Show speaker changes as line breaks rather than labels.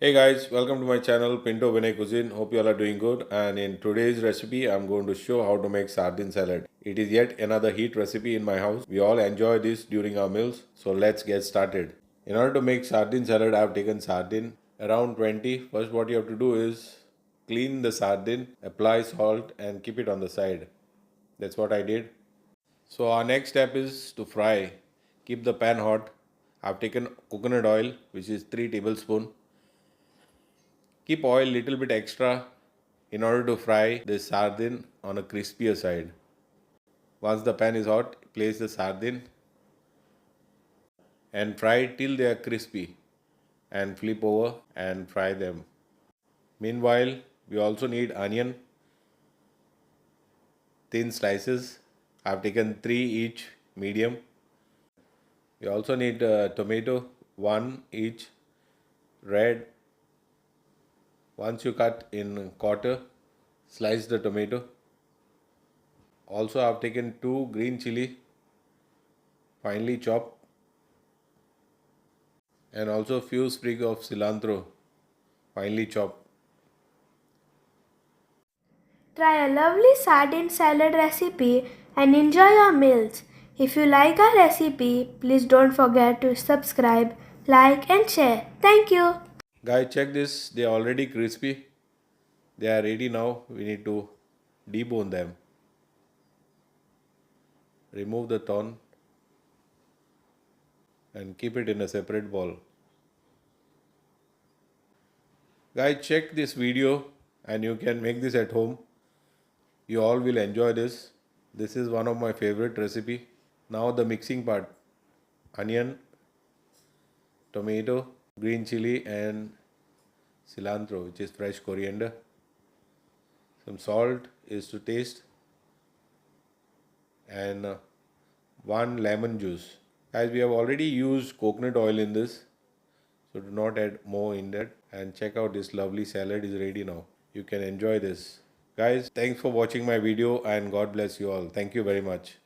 Hey guys, welcome to my channel Pinto Vinay Cuisine. Hope you all are doing good. And in today's recipe, I'm going to show how to make sardine salad. It is yet another heat recipe in my house. We all enjoy this during our meals. So let's get started. In order to make sardine salad, I've taken sardine around 20. First, what you have to do is clean the sardine, apply salt, and keep it on the side. That's what I did. So our next step is to fry. Keep the pan hot. I've taken coconut oil, which is 3 tablespoons. Keep oil little bit extra in order to fry the sardine on a crispier side. Once the pan is hot, place the sardine and fry till they are crispy and flip over and fry them. Meanwhile, we also need onion, thin slices. I've taken 3 each medium. We also need tomato, 1 each red. Once you cut in quarter, slice the tomato. Also, I've taken 2 green chili, finely chopped, and also few sprigs of cilantro, finely chopped.
Try a lovely sardine salad recipe and enjoy your meals. If you like our recipe, please don't forget to subscribe, like, and share. Thank you.
Guys, check this. They are already crispy. They are ready now. We need to debone them. Remove the thorn and keep it in a separate bowl. Guys, check this video and you can make this at home. You all will enjoy this. This is one of my favorite recipe. Now the mixing part. Onion, tomato, green chili and cilantro, which is fresh coriander. Some salt is to taste and 1 lemon juice. As we have already used coconut oil in this, so do not add more in that. And check out, this lovely salad is ready now. You can enjoy this. Guys, thanks for watching my video and God bless you all. Thank you very much.